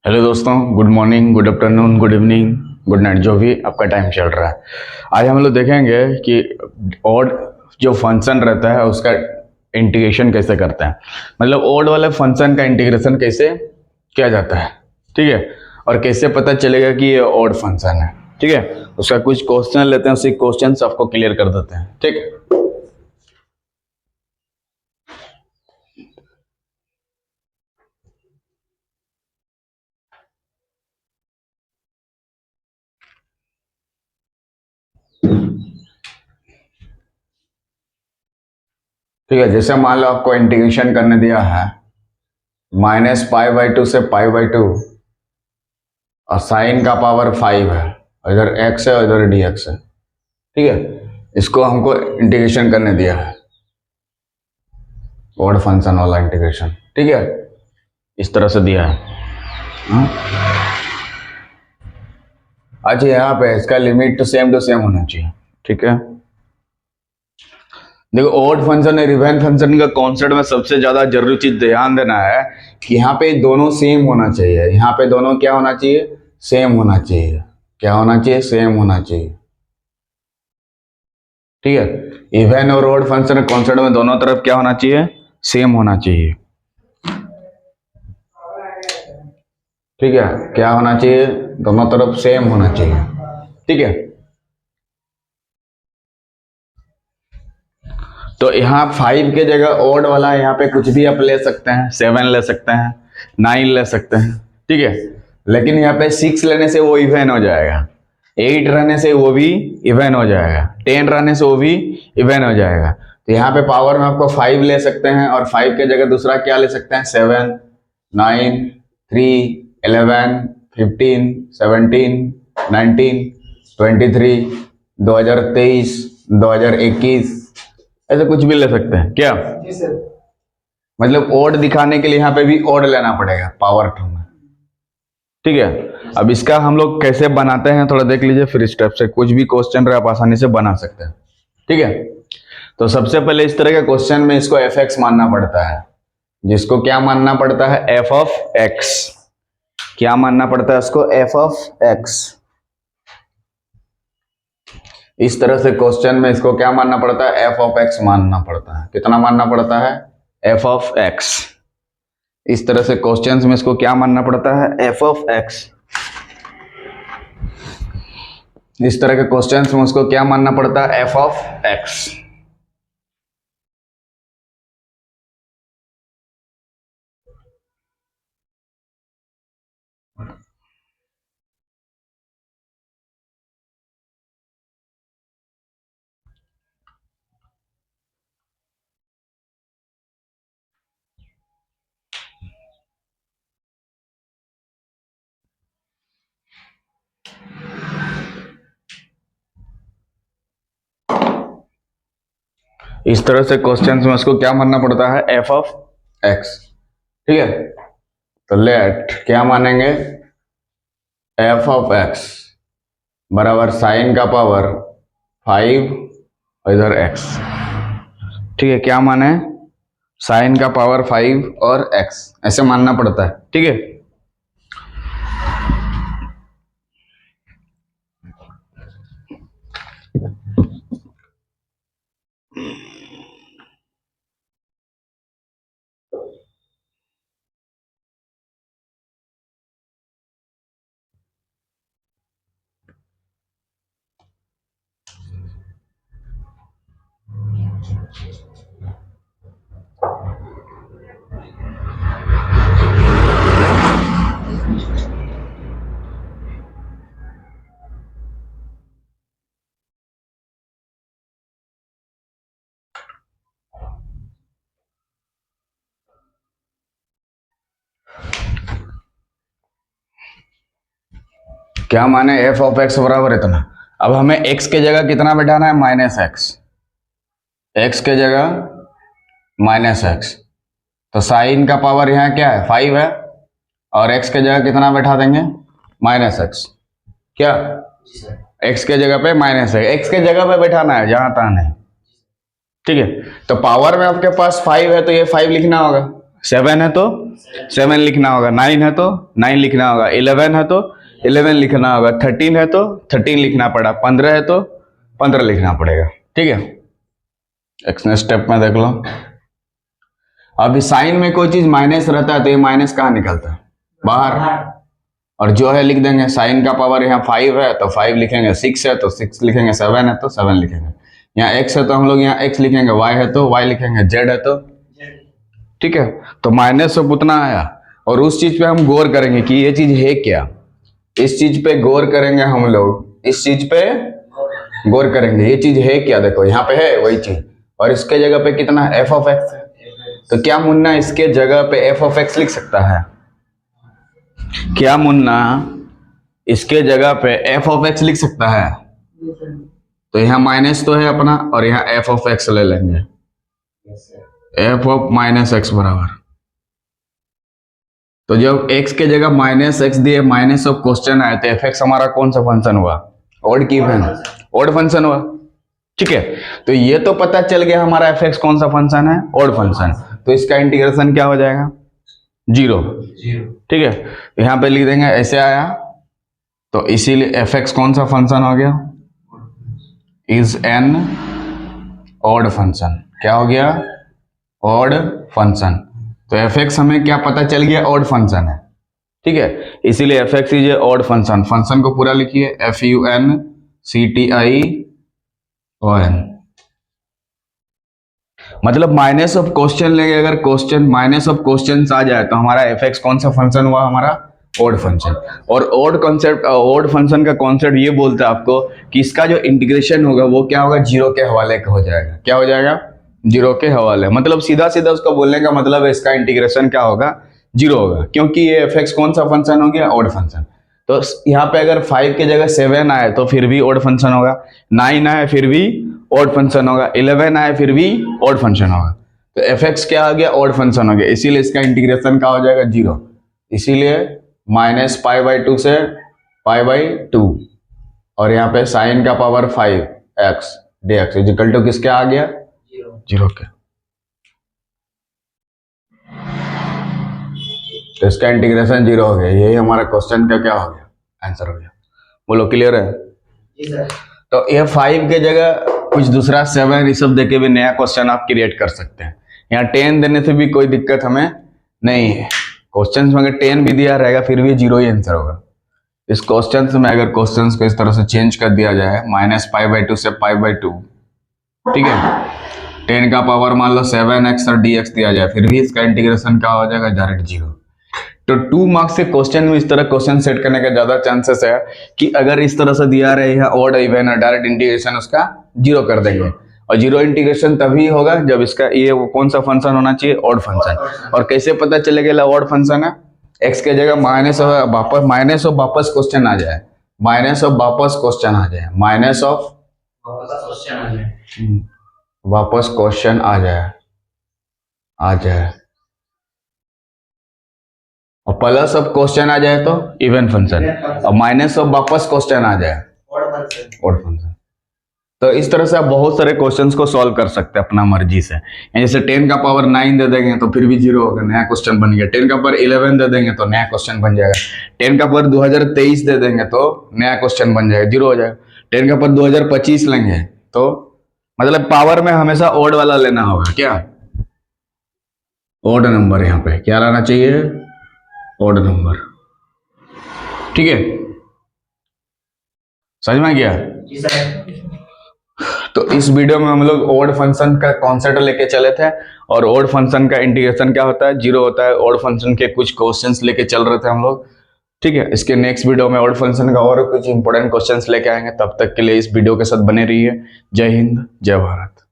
Hello दोस्तों, good morning, good afternoon, good evening, good night, जो भी आपका टाइम चल रहा है। आज हम लोग देखेंगे कि ऑड जो फंक्शन रहता है उसका इंटीग्रेशन कैसे करते हैं। मतलब ऑड वाले फंक्शन का इंटीग्रेशन कैसे किया जाता है, ठीक है। और कैसे पता चलेगा कि ये ऑड फंक्शन है, ठीक है। उसका कुछ क्वेश्चन लेते हैं, उसी क्वेश्चन आपको क्लियर कर देते हैं, ठीक है। ठीक है, जैसे मान लो आपको इंटीग्रेशन करने दिया है -π/2 से π/2 और साइन का पावर 5 है, और इधर x है और इधर dx है, ठीक है। इसको हमको इंटीग्रेशन करने दिया है, ऑड फंक्शन वाला इंटीग्रेशन, ठीक है। इस तरह से दिया है। हाँ? अच्छा, यहाँ पे इसका लिमिट तो सेम टू सेम होना चाहिए, ठीक है। देखो, ऑड फंक्शन और इवन फंक्शन का कॉन्सेप्ट में सबसे ज्यादा जरूरी चीज ध्यान देना है कि यहाँ पे दोनों सेम होना चाहिए। यहाँ पे दोनों क्या होना चाहिए? सेम होना चाहिए। क्या होना चाहिए? सेम होना चाहिए, ठीक है। इवन और ऑड फंक्शन कॉन्सेप्ट में दोनों तरफ क्या होना चाहिए? सेम होना चाहिए, ठीक है। क्या होना चाहिए? दोनों तरफ सेम होना चाहिए, ठीक है। तो यहाँ 5 के जगह ऑड वाला यहाँ पे कुछ भी आप ले सकते हैं, 7 ले सकते हैं, 9 ले सकते हैं, ठीक है। लेकिन यहाँ पे 6 लेने से वो इवन हो जाएगा, 8 रहने से वो भी इवन हो जाएगा, 10 रहने से वो भी इवन हो जाएगा। तो यहाँ पे पावर में आपको 5 ले सकते हैं, और 5 के जगह दूसरा क्या ले सकते हैं? 7, 9, 3, 11, 15, 17, 19, 23, 2023, 2021, ऐसे कुछ भी ले सकते हैं क्या? जी सर। मतलब ओड दिखाने के लिए यहाँ पे भी ओड लेना पड़ेगा पावर 2 में, ठीक है। अब इसका हम लोग कैसे बनाते हैं थोड़ा देख लीजिए, फिर स्टेप से कुछ भी क्वेश्चन रहे आप आसानी से बना सकते हैं, ठीक है। तो सबसे पहले इस तरह के क्वेश्चन में इसको एफ एक्स मानना पड़ता है, जिसको क्या मानना पड़ता है? F of x. क्या मानना पड़ता है उसको? F of x. इस तरह से क्वेश्चन में इसको क्या मानना पड़ता है? एफ ऑफ एक्स मानना पड़ता है। कितना मानना पड़ता है? F of x. इस तरह से क्वेश्चन में इसको क्या मानना पड़ता है? F of x. इस तरह के क्वेश्चन में उसको क्या मानना पड़ता है? F of x. इस तरह से क्वेश्चन में उसको क्या मानना पड़ता है? एफ ऑफ एक्स, ठीक है। तो लेट क्या मानेंगे? एफ ऑफ एक्स बराबर साइन का पावर 5 और इधर एक्स, ठीक है। क्या माने? साइन का पावर 5 और एक्स, ऐसे मानना पड़ता है, ठीक है। क्या माने? एफ ऑफ एक्स बराबर इतना। अब हमें एक्स के जगह कितना बैठाना है? Minus x. एक्स के जगह माइनस एक्स, तो साइन का पावर यहाँ क्या है? 5 है, और एक्स के जगह कितना बैठा देंगे? Minus x. क्या? एक्स के जगह पे माइनस है, एक्स के जगह पे बैठाना है, जहां तहां नहीं, ठीक है। तो पावर में आपके पास 5 है तो ये 5 लिखना होगा, 7 है तो 7 लिखना होगा, 9 है तो 9 लिखना होगा, 11 है तो 11 लिखना होगा, 13 है तो 13 लिखना पड़ा, 15 है तो 15 लिखना पड़ेगा। ठीक है, नेक्स्ट स्टेप में देख लो। अभी साइन में कोई चीज माइनस रहता है तो ये माइनस कहाँ निकलता है? बाहर। और जो है लिख देंगे, साइन का पावर यहाँ 5 है तो 5 लिखेंगे, 6 है तो 6 लिखेंगे, 7 है तो 7 लिखेंगे, यहाँ x है तो हम लोग यहाँ x लिखेंगे, y है तो y लिखेंगे, z है तो। ठीक है, तो माइनस ऑफ उतना आया, और उस चीज पे हम गौर करेंगे कि ये चीज है क्या, इस चीज पे गौर करेंगे हम लोग, इस चीज पे गौर करेंगे, ये चीज है क्या, देखो यहाँ पे है वही चीज, और इसके जगह पे कितना f ऑफ x है, तो क्या मुन्ना इसके जगह पे f ऑफ x लिख सकता है? क्या मुन्ना इसके जगह पे f ऑफ x लिख सकता है? तो यहाँ माइनस तो है अपना, और यहाँ f ऑफ x ले लेंगे, f ऑफ माइनस x बराबर, तो जब x के जगह माइनस x दिए, माइनस ऑफ क्वेश्चन आए, तो f हमारा कौन सा फंक्शन हुआ? ऑड की इवन, ऑड फंक्शन हुआ। ठीक है, तो ये तो पता चल गया हमारा f कौन सा फंक्शन है? Odd function. तो इसका इंटीग्रेशन क्या हो जाएगा? 0। ठीक है, यहाँ पे लिख देंगे, ऐसे आया तो इसीलिए f कौन सा फंक्शन हो गया? Is an odd function. क्या हो गया? Odd function. तो f हमें क्या पता चल गया? ऑड फंक्शन है। ठीक है, इसीलिए f is a odd function. Function को पूरा लिखिए, FUNCTION, मतलब माइनस ऑफ क्वेश्चन लेंगे, अगर क्वेश्चन माइनस ऑफ क्वेश्चन आ जाए तो हमारा f कौन सा फंक्शन हुआ? हमारा ऑड फंक्शन। और ऑड कॉन्सेप्ट, ऑड फंक्शन का कॉन्सेप्ट ये बोलता है आपको कि इसका जो इंटीग्रेशन होगा वो क्या होगा? 0 के हवाले का हो जाएगा। क्या हो जाएगा? 0 के हवाले। मतलब सीधा सीधा उसका बोलने का मतलब है इसका इंटीग्रेशन क्या होगा? 0 होगा, क्योंकि ये f कौन सा फंक्शन हो गया? Odd function. तो यहाँ पे अगर 5 के जगह 7 आए तो फिर भी ऑड फंक्शन होगा, 9 आए फिर भी ऑड फंक्शन होगा, 11 आए फिर भी ऑड फंक्शन होगा। तो f क्या हो गया? ऑड फंक्शन हो गया, इसीलिए इसका इंटीग्रेशन क्या हो जाएगा? 0। इसीलिए माइनस π/2 से π/2, और यहाँ पे साइन का power 5x dx is equal to किसके आ गया? 0 के। तो इसका इंटीग्रेशन 0 हो गया। यही हमारा क्वेश्चन का क्या हो गया? आंसर हो गया। बोलो, क्लियर है? जी सर। तो ये 5 के जगह कुछ दूसरा 7 ये सब देके भी नया क्वेश्चन आप क्रिएट कर सकते हैं। यहाँ 10 देने से भी कोई दिक्कत हमें नहीं है। क्वेश्चन में अगर 10 भी दिया रहेगा फिर भी 0 ही आंसर होगा। इस क्वेश्चन में अगर क्वेश्चन को इस तरह से चेंज कर दिया जाए, माइनस π/2 से π/2, ठीक है, 10 का पावर मान लो 7x और dx दिया जाए, फिर भी इसका इंटीग्रेशन क्या हो जाएगा? डायरेक्ट 0। तो 2 मार्क्स के क्वेश्चन में इस तरह क्वेश्चन सेट करने का ज्यादा चांसेस है कि अगर इस तरह से दिया रहे है ऑड इवन और डायरेक्ट इंटीग्रेशन उसका 0 कर देंगे। और 0 इंटीग्रेशन तभी होगा जब इसका ये वो कौन सा फंक्शन होना चाहिए? Odd function. और कैसे पता चलेगा ऑड फंक्शन है? x के जगह माइनस ऑफ वापस क्वेश्चन आ जाए, माइनस ऑफ वापस क्वेश्चन आ जाए, माइनस ऑफ वापस क्वेश्चन आ जाए, और प्लस ऑफ क्वेश्चन आ जाए तो इवन फंक्शन, और माइनस ऑफ वापस क्वेश्चन आ जाए ऑड फंक्शन। तो इस तरह से आप बहुत सारे क्वेश्चंस को सॉल्व कर सकते हैं अपना मर्जी से। जैसे 10 का पावर 9 दे देंगे तो फिर भी 0 होगा, नया क्वेश्चन बन गया। 10 का पावर 11 दे देंगे तो नया क्वेश्चन बन जाएगा। 10 का पावर 2023 दे देंगे तो नया क्वेश्चन बन जाएगा, 0 हो जाएगा। 10 का पावर 2025 लेंगे तो मतलब पावर में हमेशा ऑड वाला लेना होगा। क्या? Odd number. यहाँ पे क्या लाना चाहिए? Odd number. ठीक है, समझ में गया? जी सर। तो इस वीडियो में हम लोग ऑड फंक्शन का कॉन्सेप्ट लेके चले थे, और ऑड फंक्शन का इंटीग्रेशन क्या होता है? 0 होता है। ऑड फंक्शन के कुछ क्वेश्चंस लेके चल रहे थे हम लोग। ठीक है, इसके नेक्स्ट वीडियो में ऑड फंक्शन का और कुछ इंपॉर्टेंट क्वेश्चंस लेके आएंगे। तब तक के लिए इस वीडियो के साथ बने रहिए। जय हिंद, जय भारत।